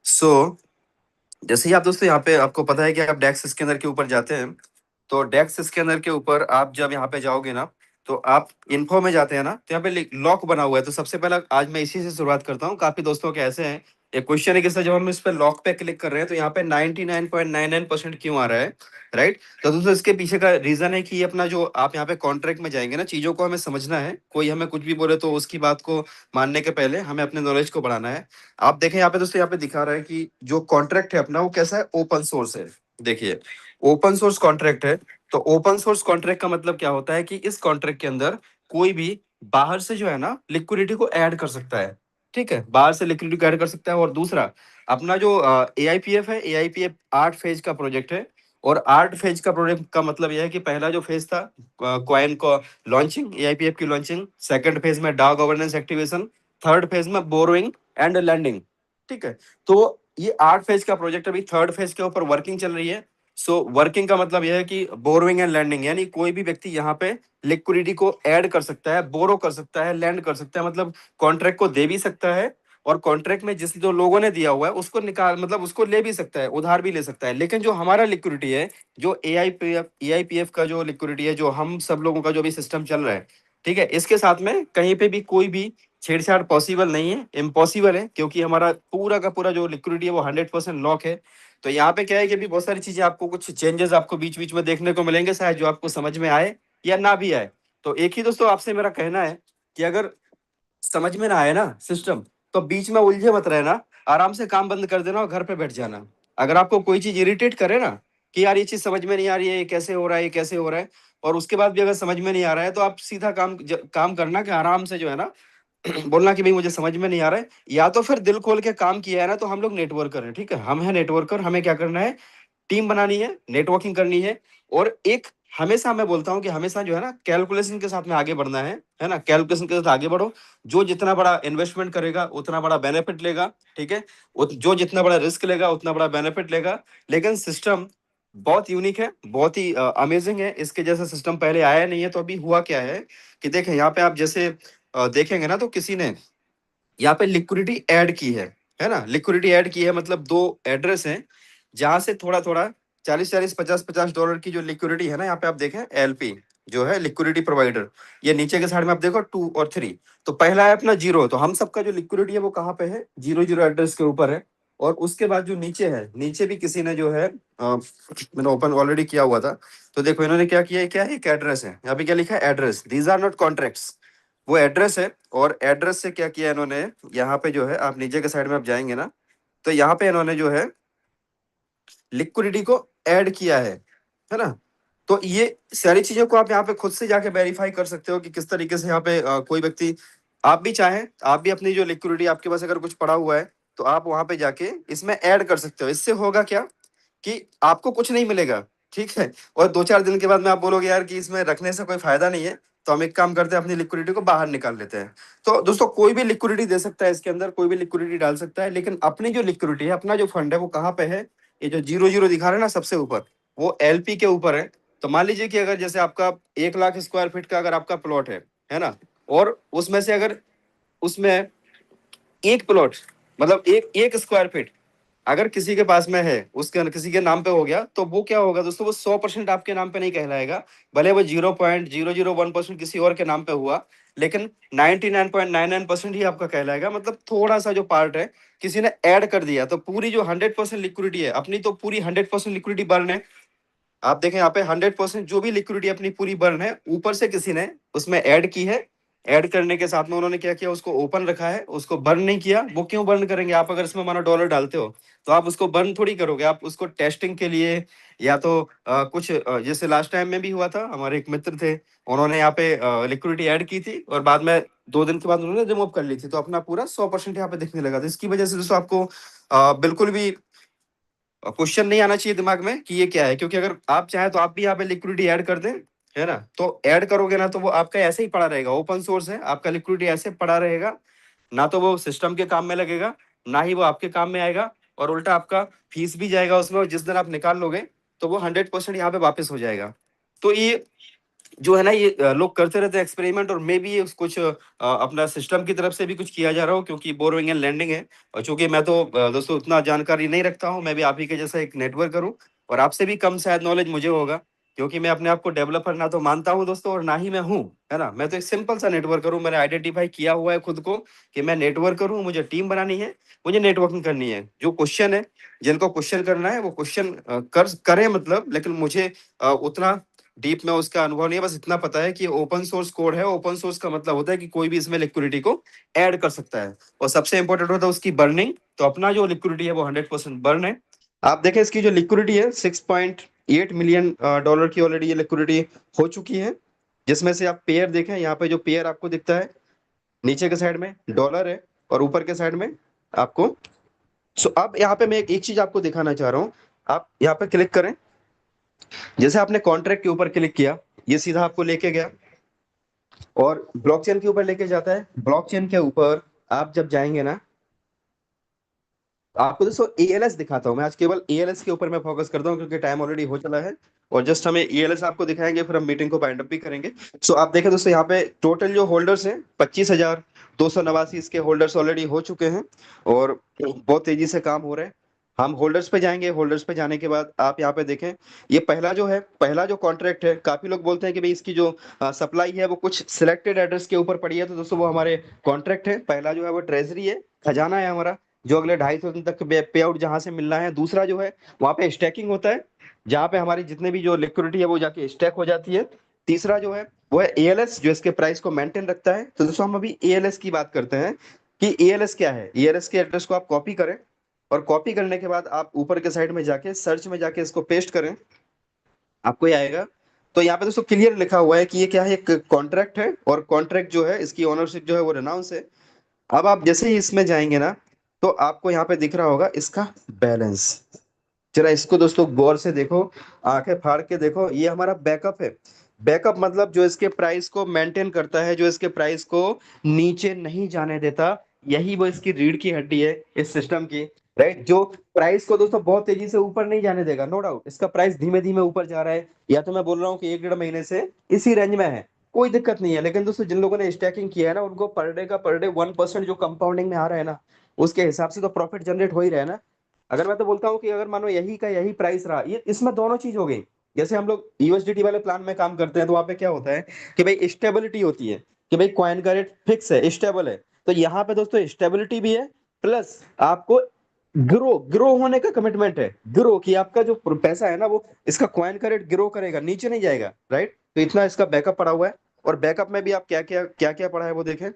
सो जैसे ही आप दोस्तों यहाँ पे आपको पता है कि आप डेक्स स्कैनर के ऊपर जाते हैं, तो डेक्स स्कैनर के ऊपर आप जब यहाँ पे जाओगे ना, तो आप इन्फो में जाते हैं ना, तो यहाँ पे लॉक बना हुआ है। तो सबसे पहला आज मैं इसी से शुरुआत करता हूँ। काफी दोस्तों के ऐसे हैं, एक क्वेश्चन है कि सर जब हम इस पे लॉक पे क्लिक कर रहे हैं तो यहाँ पे 99.99% क्यों आ रहा है, राइट। तो दोस्तों इसके पीछे का रीजन है कि ये अपना जो आप यहाँ पे कॉन्ट्रैक्ट में जाएंगे ना, चीजों को हमें समझना है। कोई हमें कुछ भी बोले तो उसकी बात को मानने के पहले हमें अपने नॉलेज को बढ़ाना है। आप देखें यहाँ पे दोस्तों, यहाँ पे दिखा रहा है कि जो कॉन्ट्रैक्ट है अपना वो कैसा है, ओपन सोर्स है। देखिए, ओपन सोर्स कॉन्ट्रैक्ट है। तो ओपन सोर्स कॉन्ट्रैक्ट का मतलब क्या होता है कि इस कॉन्ट्रैक्ट के अंदर कोई भी बाहर से जो है ना लिक्विडिटी को ऐड कर सकता है। ठीक है, बाहर से लिक्विडिटी को ऐड कर सकता है। और दूसरा, अपना जो एआईपीएफ है, एआईपीएफ 8 फेज का प्रोजेक्ट है। और 8 फेज का प्रोजेक्ट का मतलब यह है कि पहला जो फेज था कॉइन को लॉन्चिंग, एआईपीएफ की लॉन्चिंग, सेकंड फेज में डाउ गवर्नेंस एक्टिवेशन, थर्ड फेज में बोरोइंग एंड लैंडिंग। ठीक है, तो ये 8 फेज का प्रोजेक्ट अभी थर्ड फेज के ऊपर वर्किंग चल रही है। सो वर्किंग का मतलब यह है कि बोरोइंग एंड लैंडिंग, यानी कोई भी व्यक्ति यहाँ पे लिक्विडिटी को ऐड कर सकता है, बोरो कर सकता है, लैंड कर सकता है, मतलब कॉन्ट्रैक्ट को दे भी सकता है। और कॉन्ट्रैक्ट में जिस जो लोगों ने दिया हुआ है उसको निकाल, मतलब उसको ले भी सकता है, उधार भी ले सकता है। लेकिन जो हमारा लिक्विडिटी है, जो एआईपीएफ का जो लिक्विडिटी है, जो हम सब लोगों का जो भी सिस्टम चल रहा है, ठीक है, इसके साथ में कहीं पे भी कोई भी छेड़छाड़ पॉसिबल नहीं है, इम्पॉसिबल है। क्योंकि हमारा पूरा का पूरा जो लिक्विडिटी है वो 100% लॉक है। तो यहाँ पे क्या है कि अभी बहुत सारी चीजें आपको, कुछ चेंजेस आपको बीच बीच में देखने को मिलेंगे, शायद जो आपको समझ में आए या ना भी आए। तो एक ही दोस्तों आपसे मेरा कहना है कि अगर समझ में ना आए ना सिस्टम, तो बीच में उलझे मत रहना, आराम से काम बंद कर देना और घर पे बैठ जाना। अगर आपको कोई चीज इरिटेट करे ना कि यार ये चीज समझ में नहीं आ रही है, ये कैसे हो रहा है, ये कैसे हो रहा है, और उसके बाद भी अगर समझ में नहीं आ रहा है, तो आप सीधा काम करना कि आराम से जो है ना बोलना कि भाई मुझे समझ में नहीं आ रहा है। या तो फिर दिल खोल के काम किया है ना, तो हम लोग नेटवर्कर हैं, ठीक है, हम हैं नेटवर्कर। हमें क्या करना है, टीम बनानी है, नेटवर्किंग करनी है। और एक, हमेशा मैं बोलता हूँ कि हमेशा जो है ना कैलकुलेशन के साथ में आगे बढ़ना है ना, कैलकुलेशन के साथ आगे बढ़ो। जो जितना बड़ा इन्वेस्टमेंट करेगा उतना बड़ा बेनिफिट लेगा, ठीक है। जो जितना बड़ा रिस्क लेगा उतना बड़ा बेनिफिट लेगा। लेकिन सिस्टम बहुत यूनिक है, बहुत ही अमेजिंग है। इसके जैसा सिस्टम पहले आया नहीं है। तो अभी हुआ क्या है कि देखें यहाँ पे आप जैसे देखेंगे ना, तो किसी ने यहाँ पे लिक्विडिटी ऐड की है ना, लिक्विडिटी ऐड की है, मतलब दो एड्रेस हैं जहां से थोड़ा थोड़ा 40-40, 50-50 डॉलर की जो लिक्विडिटी है ना, यहाँ पे आप देखें एलपी जो है लिक्विडिटी प्रोवाइडर, ये नीचे के साइड में आप देखो 2 और 3। तो पहला है अपना जीरो, तो हम सबका जो लिक्विडिटी है वो कहाँ पे है, 0-0 एड्रेस के ऊपर है। और उसके बाद जो नीचे है, नीचे भी किसी ने जो है मैंने ओपन ऑलरेडी किया हुआ था। तो देखो इन्होंने क्या किया है, क्या है, एक एड्रेस है, यहाँ पे क्या लिखा है, address, these are not contracts, वो एड्रेस है। और एड्रेस से क्या किया इन्होंने, यहाँ पे जो है आप नीचे के साइड में आप जाएंगे ना, तो यहाँ पे इन्होंने जो है लिक्विडिटी को ऐड किया है ना। तो ये सारी चीजों को आप यहाँ पे खुद से जाके वेरीफाई कर सकते हो कि किस तरीके से यहाँ पे कोई व्यक्ति, आप भी चाहें, आप भी अपनी जो लिक्विडिटी आपके पास अगर कुछ पड़ा हुआ है, तो आप वहां पे जाके इसमें ऐड कर सकते हो। इससे होगा क्या कि आपको कुछ नहीं मिलेगा, ठीक है। और 2-4 दिन के बाद में आप बोलोगे यार कि इसमें रखने से कोई फायदा नहीं है, तो हम एक काम करते हैं, अपनी लिक्विडिटी को बाहर निकाल लेते हैं। तो दोस्तों कोई भी लिक्विडिटी दे सकता है इसके अंदर, कोई भी लिक्विडिटी डाल सकता है। लेकिन अपनी जो लिक्विडिटी है, अपना जो फंड है, वो कहाँ पे है, ये जो 0-0 दिखा रहे हैं ना सबसे ऊपर, वो एलपी के ऊपर है। तो मान लीजिए कि अगर जैसे आपका 1 लाख स्क्वायर फीट का अगर आपका प्लॉट है ना, और उसमें से अगर उसमें एक प्लॉट, मतलब एक एक स्क्वायर फीट अगर किसी के पास में है, उसके किसी के नाम पे हो गया, तो वो क्या होगा दोस्तों, वो 100% आपके नाम पे नहीं कहलाएगा। भले वो 0.001% किसी और के नाम पे हुआ, लेकिन 99.99% ही आपका कहलाएगा। मतलब थोड़ा सा जो पार्ट है किसी ने ऐड कर दिया, तो पूरी जो 100% लिक्विडिटी है अपनी, तो पूरी 100% लिक्विडिटी बर्न है। आप देखें यहाँ पे 100% जो भी लिक्विडिटी अपनी पूरी बर्न है, ऊपर से किसी ने उसमें ऐड की है। ऐड करने के साथ में उन्होंने क्या किया, उसको ओपन रखा है, उसको बर्न नहीं किया। वो क्यों बर्न करेंगे, आप अगर इसमें मानो डॉलर डालते हो, तो आप उसको बर्न थोड़ी करोगे, आप उसको टेस्टिंग के लिए, या तो कुछ जैसे लास्ट टाइम में भी हुआ था, हमारे एक मित्र थे, उन्होंने यहाँ पे लिक्विडिटी ऐड की थी और बाद में 2 दिन के बाद उन्होंने रिमूव कर ली थी, तो अपना पूरा 100% यहाँ पे दिखने लगा। तो इसकी वजह से दोस्तों आपको बिल्कुल भी क्वेश्चन नहीं आना चाहिए दिमाग में कि ये क्या है। क्योंकि अगर आप चाहें तो आप भी यहाँ पे लिक्विडिटी ऐड कर दें, है ना, तो ऐड करोगे ना, तो वो आपका ऐसे ही पड़ा रहेगा, ओपन सोर्स है, आपका लिक्विडिटी ऐसे पड़ा रहेगा। ना तो वो सिस्टम के काम में लगेगा, ना ही वो आपके काम में आएगा। और उल्टा आपका फीस भी जाएगा उसमें, और जिस दिन आप निकाल लोगे तो वो 100% यहाँ पे वापस हो जाएगा। तो ये जो है ना ये लोग करते रहते हैं एक्सपेरिमेंट, और मे बी ये कुछ अपना सिस्टम की तरफ से भी कुछ किया जा रहा हो, क्योंकि बोरोइंग एंड लैंडिंग है। और चूंकि मैं तो दोस्तों उतना जानकारी नहीं रखता हूँ, मैं भी आप ही के जैसा एक नेटवर्क करूँ, और आपसे भी कम शायद नॉलेज मुझे होगा, क्योंकि मैं अपने आप को डेवलपर ना तो मानता हूँ दोस्तों, और ना ही मैं हूँ, है ना। मैं तो एक सिंपल सा नेटवर्क करूँ, मैंने आइडेंटिफाई किया हुआ है खुद को कि मैं नेटवर्क करूँ, मुझे टीम बनानी है, मुझे नेटवर्किंग करनी है। जो क्वेश्चन है, जिनको क्वेश्चन करना है वो क्वेश्चन करें, मतलब, लेकिन मुझे उतना डीप में उसका अनुभव नहीं है। बस इतना पता है कि ओपन सोर्स कोड है। ओपन सोर्स का मतलब होता है कि कोई भी इसमें लिक्विडिटी को ऐड कर सकता है, और सबसे इंपॉर्टेंट होता है उसकी बर्निंग। तो अपना जो लिक्विडिटी है वो 100% बर्न है। आप देखें इसकी जो लिक्विडिटी है 6.8 मिलियन डॉलर की ऑलरेडी ये लिक्विडिटी हो चुकी है, जिसमें से आप पेयर देखें, यहाँ पे जो पेयर आपको दिखता है नीचे के साइड में डॉलर है, और ऊपर के साइड में आपको। सो अब यहाँ पे मैं एक चीज आपको दिखाना चाह रहा हूँ। आप यहाँ पे क्लिक करें, जैसे आपने कॉन्ट्रैक्ट के ऊपर क्लिक किया, ये सीधा आपको लेके गया और ब्लॉकचेन के ऊपर लेके जाता है। ब्लॉकचेन के ऊपर आप जब जाएंगे ना, आपको दोस्तों एएलएस दिखाता हूं मैं। आज केवल एएलएस के ऊपर मैं फोकस करता हूं, क्योंकि टाइम ऑलरेडी हो चला है, और जस्ट हमें एएलएस आपको दिखाएंगे, फिर हम मीटिंग को बाइंड अप भी करेंगे। सो आप देखें दोस्तों, यहाँ पे टोटल जो होल्डर्स हैं 25,289 इसके होल्डर्स ऑलरेडी हो चुके हैं, और बहुत तेजी से काम हो रहे हैं। हम होल्डर्स पे जाएंगे। होल्डर्स पे जाने के बाद आप यहाँ पे देखें, ये पहला जो है, पहला जो कॉन्ट्रैक्ट है, काफी लोग बोलते हैं कि भाई इसकी जो सप्लाई है वो कुछ सिलेक्टेड एड्रेस के ऊपर पड़ी है। तो दोस्तों वो हमारे कॉन्ट्रैक्ट है। पहला जो है वो ट्रेजरी है, खजाना है हमारा, जो अगले 250 दिन तक पे आउट जहां से मिलना है। दूसरा जो है वहां पे स्टैकिंग होता है, जहां पे हमारी जितने भी जो लिक्विडिटी है वो जाके स्टैक हो जाती है। तीसरा जो है वो है एएलएस, जो इसके प्राइस को मेंटेन रखता है। तो दोस्तों हम अभी एएलएस की बात करते हैं कि एएलएस क्या है। एएलएस के एड्रेस को आप कॉपी करें, और कॉपी करने के बाद आप ऊपर के साइड में जाके सर्च में जाके इसको पेस्ट करें, आपको ये आएगा। तो यहाँ पे दोस्तों क्लियर लिखा हुआ है कि ये क्या है, एक कॉन्ट्रैक्ट है, और कॉन्ट्रैक्ट जो है इसकी ओनरशिप जो है वो रेनाउंस है। अब आप जैसे ही इसमें जाएंगे ना, तो आपको यहाँ पे दिख रहा होगा इसका बैलेंस। जरा इसको दोस्तों गौर से देखो, आंखें फाड़ के देखो, ये हमारा बैकअप है। बैकअप मतलब जो इसके प्राइस को मेंटेन करता है, जो इसके प्राइस को नीचे नहीं जाने देता। यही वो इसकी रीढ़ की हड्डी है इस सिस्टम की, राइट। जो प्राइस को दोस्तों बहुत तेजी से ऊपर नहीं जाने देगा, नो डाउट। इसका प्राइस धीमे धीमे ऊपर जा रहा है, या तो मैं बोल रहा हूँ कि 1 डेढ़ महीने से इसी रेंज में है, कोई दिक्कत नहीं है। लेकिन दोस्तों जिन लोगों ने स्टैकिंग किया है ना, उनको पर डे का पर डे 1% जो कंपाउंडिंग में आ रहा है ना, उसके हिसाब से तो प्रॉफिट जनरेट हो ही रहा है ना। अगर मैं तो बोलता हूँ कि अगर मानो यही का यही प्राइस रहा, ये इसमें दोनों चीज हो गई। जैसे हम लोग यूएसडीटी वाले प्लान में काम करते हैं, तो वहां पे क्या होता है कि भाई स्टेबिलिटी होती है, कि भाई कॉइन का रेट फिक्स है, स्टेबल है। तो यहाँ पे दोस्तों स्टेबिलिटी भी है, प्लस आपको ग्रो ग्रो होने का कमिटमेंट है। ग्रो कि आपका जो पैसा है ना, वो इसका कॉइन का रेट ग्रो करेगा, नीचे नहीं जाएगा, राइट। तो इतना इसका बैकअप पड़ा हुआ है। और बैकअप में भी आप क्या क्या पड़ा है वो देखें।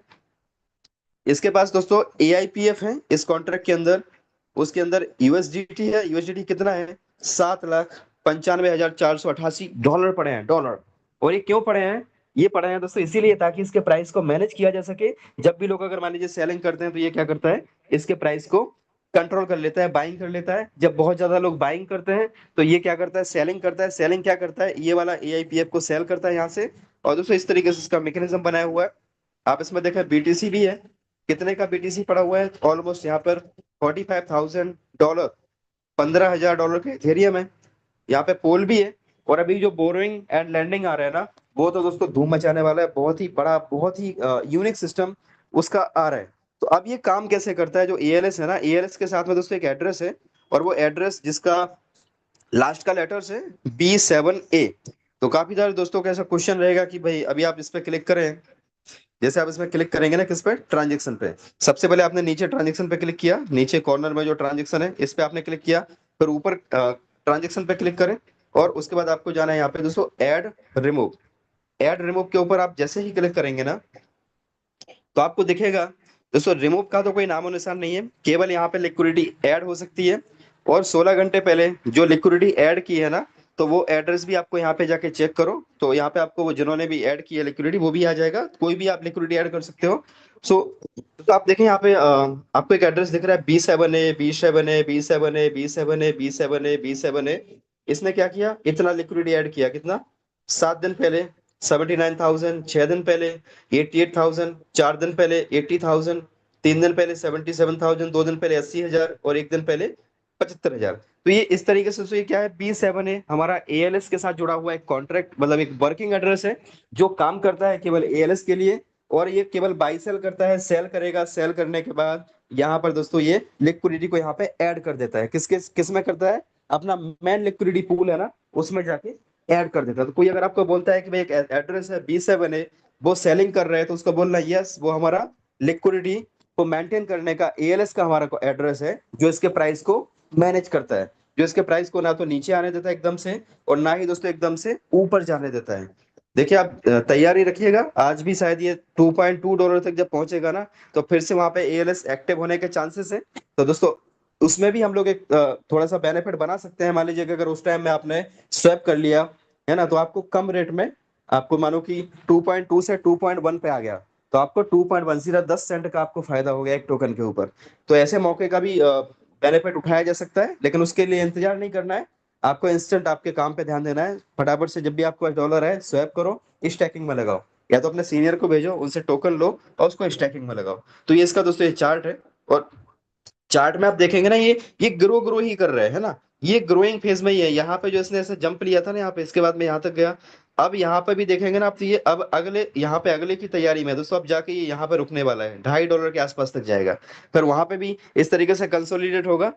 इसके पास दोस्तों एआईपीएफ है इस कॉन्ट्रैक्ट के अंदर, उसके अंदर यूएसडीटी है। यूएसडीटी कितना है, 7,95,488 डॉलर पड़े हैं, डॉलर। और ये क्यों पड़े हैं, ये पड़े हैं दोस्तों इसीलिए ताकि इसके प्राइस को मैनेज किया जा सके। जब भी लोग अगर मान लीजिए सेलिंग करते हैं, तो ये क्या करता है, इसके प्राइस को कंट्रोल कर लेता है, बाइंग कर लेता है। जब बहुत ज्यादा लोग बाइंग करते हैं, तो ये क्या करता है, सेलिंग करता है। सेलिंग क्या करता है, ये वाला एआईपीएफ को सेल करता है यहाँ से। और दोस्तों इस तरीके से इसका मैकेनिज्म बनाया हुआ है। आप इसमें देखें बीटीसी भी है। कितने का बीटीसी पड़ा हुआ है, ऑलमोस्ट यहाँ पर 45,000 डॉलर, 15,000 डॉलर का इथेरियम है। यहाँ पे पोल भी है। और अभी जो बोरोइंग एंड लैंडिंग आ रहा है ना, वो तो दोस्तों धूम मचाने वाला है। बहुत ही बड़ा, बहुत ही यूनिक सिस्टम उसका आ रहा है। तो अब ये काम कैसे करता है, जो एएलएस है ना, एएलएस के साथ में दोस्तों एक एड्रेस है, और वो एड्रेस जिसका लास्ट का लेटर्स है B7A। तो काफी सारे दोस्तों का ऐसा क्वेश्चन रहेगा कि भाई अभी आप इस पे क्लिक करें। जैसे आप इसमें क्लिक करेंगे ना, किस पे, ट्रांजेक्शन पे, सबसे पहले आपने नीचे ट्रांजेक्शन पे क्लिक किया, नीचे कॉर्नर में जो ट्रांजेक्शन है इस पे आपने क्लिक किया। फिर ऊपर ट्रांजेक्शन पे क्लिक करें, और उसके बाद आपको जाना है यहाँ पे दोस्तों ऐड रिमूव। ऐड रिमूव के ऊपर आप जैसे ही क्लिक करेंगे ना, तो आपको दिखेगा दोस्तों रिमूव का तो कोई नामो निशान नहीं है, केवल यहाँ पे लिक्विडिटी ऐड हो सकती है। और 16 घंटे पहले जो लिक्विडिटी ऐड की है ना, तो वो एड्रेस भी आपको यहाँ पे जाके चेक करो, तो यहाँ पे आपको वो जिन्होंने भी ऐड की है लिक्विडिटी वो भी आ जाएगा। कोई भी आप लिक्विडिटी ऐड कर सकते हो। सो तो आप देखें यहाँ पे आपको एक एड्रेस दिख रहा है B7A, B7A, B7A, B7A, B7A, B7A। इसने क्या किया, इतना लिक्विडिटी ऐड किया, कितना, 7 दिन पहले 79,000, 6 दिन पहले 88,000, 4 दिन पहले 80,000, 3 दिन पहले 77,000, 2 दिन पहले 80,000, और 1 दिन पहले 75,000। तो ये इस तरीके से, तो ये क्या है, B7 है हमारा ALS के साथ जुड़ा हुआ एक कॉन्ट्रैक्ट, मतलब एक वर्किंग एड्रेस है जो काम करता है केवल ALS के लिए। और ये केवल बाई सेल करता है, सेल करेगा, सेल करने के बाद यहाँ पर दोस्तों ये लिक्विडिटी को यहाँ पे ऐड कर देता है। किस किस किस में करता है, अपना मेन लिक्विडिटी पूल है ना, उसमें जाके ऐड कर देता है। तो कोई अगर आपको बोलता है कि भाई एक एड्रेस है B7 है, वो सेलिंग कर रहे हैं, तो उसको बोलना यस, वो हमारा लिक्विडिटी को मेंटेन करने का ALS का हमारा को एड्रेस है, जो इसके प्राइस को मैनेज करता है, जो इसके प्राइस को ना तो नीचे आने देता है एकदम से, और ना ही दोस्तों एकदम से ऊपर जाने देता है। देखिए आप तैयारी रखिएगा, आज भी शायद ये $2.2 तक जब पहुंचेगा ना, तो फिर से वहां पे ALS एक्टिव होने के चांसेस है। तो दोस्तों उसमें भी हम लोग एक थोड़ा सा बेनिफिट बना सकते हैं। मान लीजिए कि अगर उस टाइम में आपने स्वैप कर लिया है ना, तो आपको कम रेट में, आपको मानो कि 2.2 से 2.1 पे आ गया, तो आपको 2.1 सीधा 10 सेंट का आपको फायदा हो गया एक टोकन के ऊपर। तो ऐसे मौके का भी बेनिफिट उठाया जा सकता है, लेकिन उसके लिए इंतजार नहीं करना है। आपको इंस्टेंट आपके काम पे ध्यान देना है, फटाफट से जब भी आपके पास डॉलर है स्वैप करो, स्टैकिंग में लगाओ, या तो अपने सीनियर को भेजो, उनसे टोकन लो और उसको स्टैकिंग में लगाओ। तो ये इसका दोस्तों ये चार्ट है। और चार्ट में आप देखेंगे ना, ये ग्रो ग्रो ही कर रहे हैं ना, ये ग्रोइंग फेज में ही है। यहाँ पे जो इसने ऐसे जंप लिया था ना यहाँ पे, इसके बाद में यहाँ तक गया। अब यहाँ पे भी देखेंगे ना आप, तो ये अब अगले यहाँ पे अगले की तैयारी में है दोस्तों। अब जाके ये यहाँ पे रुकने वाला है, $2.5 के आसपास तक जाएगा, फिर वहां पे भी इस तरीके से कंसोलिडेट होगा।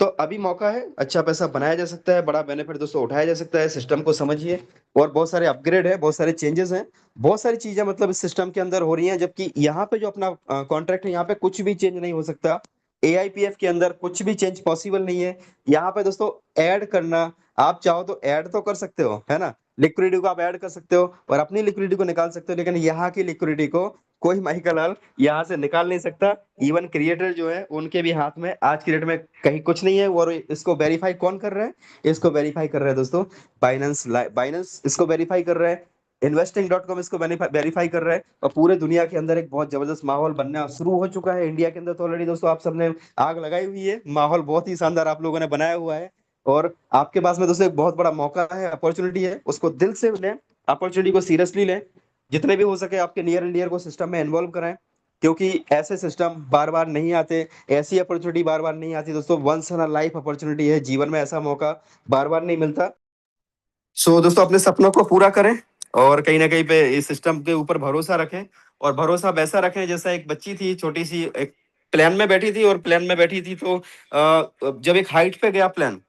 तो अभी मौका है, अच्छा पैसा बनाया जा सकता है, बड़ा बेनिफिट दोस्तों उठाया जा सकता है। सिस्टम को समझिए, और बहुत सारे अपग्रेड है, बहुत सारे चेंजेस हैं, बहुत सारी चीजें मतलब इस सिस्टम के अंदर हो रही हैं। जबकि यहाँ पे जो अपना कॉन्ट्रैक्ट है, यहाँ पे कुछ भी चेंज नहीं हो सकता। AIPF के अंदर कुछ भी चेंज पॉसिबल नहीं है। यहाँ पे दोस्तों ऐड करना, आप चाहो तो ऐड तो कर सकते हो, है ना, लिक्विडिटी को आप ऐड कर सकते हो और अपनी लिक्विडिटी को निकाल सकते हो, लेकिन यहाँ की लिक्विडिटी को कोई माइकल लाल यहाँ से निकाल नहीं सकता। इवन क्रिएटर जो है उनके भी हाथ में आज की डेट में कहीं कुछ नहीं है। और इसको वेरीफाई कौन कर रहा है, इसको वेरीफाई कर रहा है दोस्तों बाइनेंस। बाइनेंस इसको वेरीफाई कर रहा है, investing.com इसको वेरीफाई कर रहा है। और पूरे दुनिया के अंदर एक बहुत जबरदस्त माहौल बनना शुरू हो चुका है। इंडिया के अंदर तो ऑलरेडी दोस्तों आप सबने आग लगाई हुई है, माहौल बहुत ही शानदार आप लोगों ने बनाया हुआ है। और आपके पास में दोस्तों एक बहुत बड़ा मौका है, अपॉर्चुनिटी है, उसको दिल से लें, अपॉर्चुनिटी को सीरियसली लें। जितने भी हो सके आपके नियर एंड डियर को सिस्टम में इन्वॉल्व कराएं, क्योंकि ऐसे सिस्टम बार बार नहीं आते, ऐसी अपॉर्चुनिटी बार बार नहीं आती दोस्तों। Once in a life opportunity है, जीवन में ऐसा मौका बार बार नहीं मिलता। दोस्तों अपने सपनों को पूरा करें, और कहीं ना कहीं पे इस सिस्टम के ऊपर भरोसा रखें। और भरोसा वैसा रखें जैसा एक बच्ची थी छोटी सी, एक प्लेन में बैठी थी, और प्लेन में बैठी थी तो जब एक हाइट पे गया प्लेन,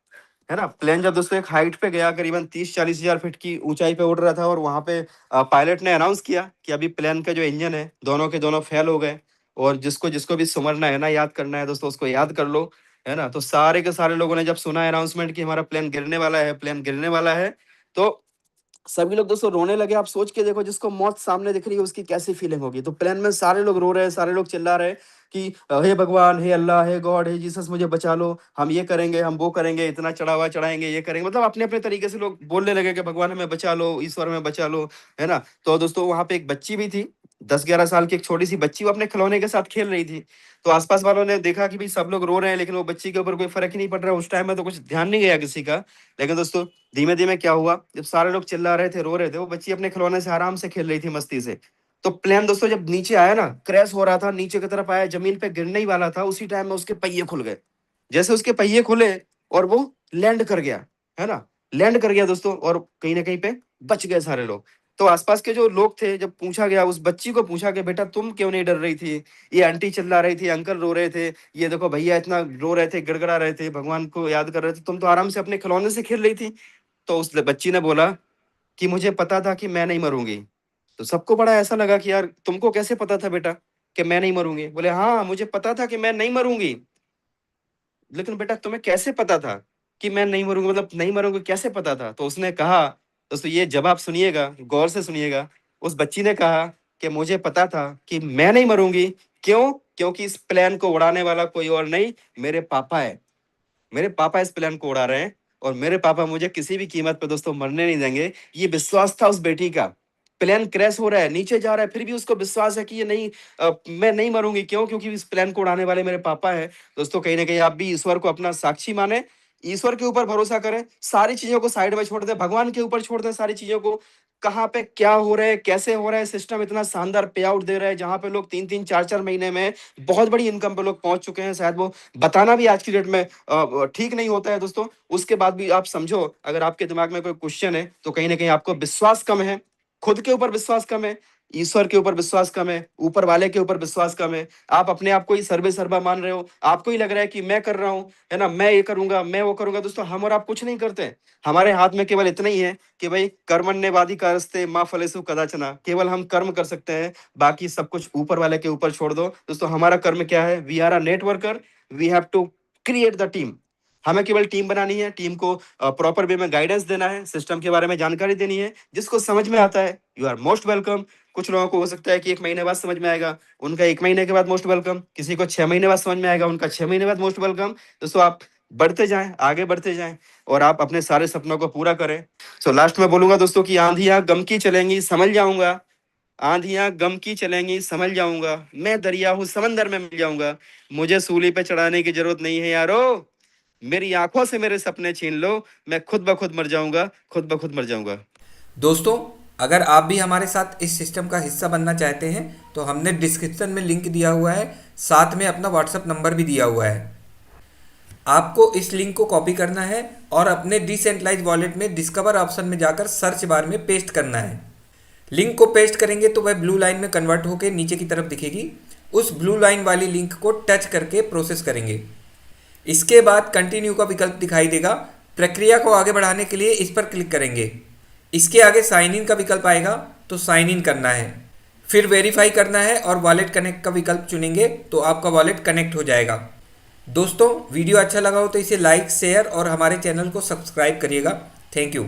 है ना, प्लेन जब दोस्तों एक हाइट पे गया, करीबन 30-40 हजार फीट की ऊंचाई पे उड़ रहा था, और वहां पे पायलट ने अनाउंस किया कि अभी प्लेन का जो इंजन है दोनों के दोनों फेल हो गए, और जिसको जिसको भी सुमरना है ना, याद करना है दोस्तों, उसको याद कर लो, है ना। तो सारे के सारे लोगों ने जब सुना अनाउंसमेंट कि हमारा प्लेन गिरने वाला है, प्लेन गिरने वाला है, तो सभी लोग दोस्तों रोने लगे। आप सोच के देखो, जिसको मौत सामने दिख रही है उसकी कैसी फीलिंग होगी। तो प्लेन में सारे लोग रो रहे हैं, सारे लोग चिल्ला रहे हैं कि हे भगवान, हे अल्लाह, हे गॉड, हे जीसस, मुझे बचा लो, हम ये करेंगे, हम वो करेंगे, इतना चढ़ावा चढ़ाएंगे, ये करेंगे, मतलब अपने अपने तरीके से लोग बोलने लगे कि भगवान हमें बचा लो, ईश्वर हमें बचा लो, है ना। तो दोस्तों वहां पे एक बच्ची भी थी, 10-11 साल की, एक छोटी सी बच्ची, वो अपने खिलौने के साथ खेल रही थी। तो आसपास वालों ने देखा कि भाई सब लोग रो रहे हैं, लेकिन वो बच्ची के ऊपर कोई फर्क ही नहीं पड़ रहा। उस टाइम में तो कुछ ध्यान नहीं गया किसी का। लेकिन दोस्तों धीमे धीमे क्या हुआ, जब सारे लोग चिल्ला रहे थे, रो रहे थे, वो बच्ची अपने खिलौने से आराम से खेल रही थी मस्ती से। तो प्लेन दोस्तों जब नीचे आया ना, क्रैश हो रहा था, नीचे की तरफ आया, जमीन पे गिरने ही वाला था, उसी टाइम में उसके पहिए खुल गए। जैसे उसके पहिए खुले और वो लैंड कर गया, है ना, लैंड कर गया दोस्तों, और कहीं ना कहीं पे बच गए सारे लोग। तो आसपास के जो लोग थे, जब पूछा गया, उस बच्ची को पूछा कि बेटा तुम क्यों नहीं डर रही थी, ये आंटी चिल्ला रही थी, अंकल रो रहे थे, ये देखो भैया इतना रो रहे थे, गिड़गिड़ा रहे थे, भगवान को याद कर रहे थे, तुम तो आराम से अपने खिलौने से खेल रही थी। तो उस बच्ची ने बोला कि मुझे पता था कि मैं नहीं मरूंगी। तो सबको बड़ा ऐसा लगा कि यार तुमको कैसे पता था बेटा कि मैं नहीं मरूंगी। बोले हाँ मुझे पता था कि मैं नहीं मरूंगी, लेकिन बेटा तुम्हें कैसे पता था कि मैं नहीं मरूंगी, मतलब नहीं मरूंगी कैसे पता था। तो उसने कहा, दोस्तों ये जवाब सुनिएगा, गौर से सुनिएगा। उस बच्ची ने कहा कि मुझे पता था कि मैं नहीं मरूंगी। क्यों? क्योंकि इस प्लेन को उड़ाने वाला कोई और नहीं, मेरे पापा है। मेरे पापा इस प्लेन को उड़ा रहे हैं, और मेरे पापा मुझे किसी भी कीमत पे दोस्तों मरने नहीं देंगे। ये विश्वास था उस बेटी का। प्लेन क्रैश हो रहा है, नीचे जा रहा है, फिर भी उसको विश्वास है कि ये नहीं, मैं नहीं मरूंगी। क्यों? क्योंकि इस प्लेन को उड़ाने वाले मेरे पापा है। दोस्तों कहीं ना कहीं आप भी ईश्वर को अपना साक्षी माने, ईश्वर के ऊपर भरोसा करें, सारी चीजों को साइड में छोड़ दें, भगवान के ऊपर छोड़ दें सारी चीजों को। कहाँ पे क्या हो रहा है, कैसे हो रहा है, सिस्टम इतना शानदार पे आउट दे रहा है, जहां पे लोग 3-3 4-4 महीने में बहुत बड़ी इनकम पे लोग पहुंच चुके हैं। शायद वो बताना भी आज की डेट में ठीक नहीं होता है दोस्तों। उसके बाद भी आप समझो, अगर आपके दिमाग में कोई क्वेश्चन है तो कहीं ना कहीं आपको विश्वास कम है, खुद के ऊपर विश्वास कम है, ईश्वर के ऊपर विश्वास कम है, ऊपर वाले के ऊपर विश्वास कम है। आप अपने आप को ही सर्वे सर्वा मान रहे हो, आपको ही लग रहा है कि मैं कर रहा हूं, है ना, मैं ये करूंगा, मैं वो करूंगा। दोस्तों हम और आप कुछ नहीं करते, हमारे हाथ में केवल इतना ही है कि भाई कर्मण्येवादी कारस्ते माँ फलेषु कदाचन, केवल हम कर्म कर सकते हैं, बाकी सब कुछ ऊपर वाले के ऊपर छोड़ दो। दोस्तों हमारा कर्म क्या है, we are a networker, we have to create the team. हमें केवल टीम बनानी है, टीम को प्रॉपर वे में गाइडेंस देना है, सिस्टम के बारे में जानकारी देनी है। जिसको समझ में आता है यू आर मोस्ट वेलकम। कुछ लोगों को हो सकता है कि 1 महीने बाद समझ में आएगा, उनका 1 महीने के बाद मोस्ट वेलकम। किसी को 6 महीने बाद समझ में आएगा, उनका 6 महीने बाद मोस्ट वेलकम। दोस्तों आप बढ़ते जाएं, आगे बढ़ते जाएं, और आप अपने सारे सपनों को पूरा करें। सो लास्ट में बोलूंगा दोस्तों कि आंधियां गम की चलेंगी संभल जाऊंगा, आंधियां गम की चलेंगी संभल जाऊंगा, मैं दरिया हूँ समंदर में मिल जाऊंगा, मुझे सूली पे चढ़ाने की जरूरत नहीं है यारो, मेरी आंखों से मेरे सपने छीन लो, मैं खुद ब खुद मर जाऊंगा, खुद ब खुद मर जाऊंगा। दोस्तों, अगर आप भी हमारे साथ इस सिस्टम का हिस्सा बनना चाहते हैं तो हमने डिस्क्रिप्शन में लिंक दिया हुआ है, साथ में अपना व्हाट्सएप नंबर भी दिया हुआ है। आपको इस लिंक को कॉपी करना है और अपने डिसेंट्रलाइज वॉलेट में डिस्कवर ऑप्शन में जाकर सर्च बार में पेस्ट करना है। लिंक को पेस्ट करेंगे तो वह ब्लू लाइन में कन्वर्ट होकर नीचे की तरफ दिखेगी। उस ब्लू लाइन वाली लिंक को टच करके प्रोसेस करेंगे। इसके बाद कंटिन्यू का विकल्प दिखाई देगा। प्रक्रिया को आगे बढ़ाने के लिए इस पर क्लिक करेंगे। इसके आगे साइन इन का विकल्प आएगा तो साइन इन करना है, फिर वेरीफाई करना है और वॉलेट कनेक्ट का विकल्प चुनेंगे तो आपका वॉलेट कनेक्ट हो जाएगा। दोस्तों, वीडियो अच्छा लगा हो तो इसे लाइक, शेयर और हमारे चैनल को सब्सक्राइब करिएगा। Thank you.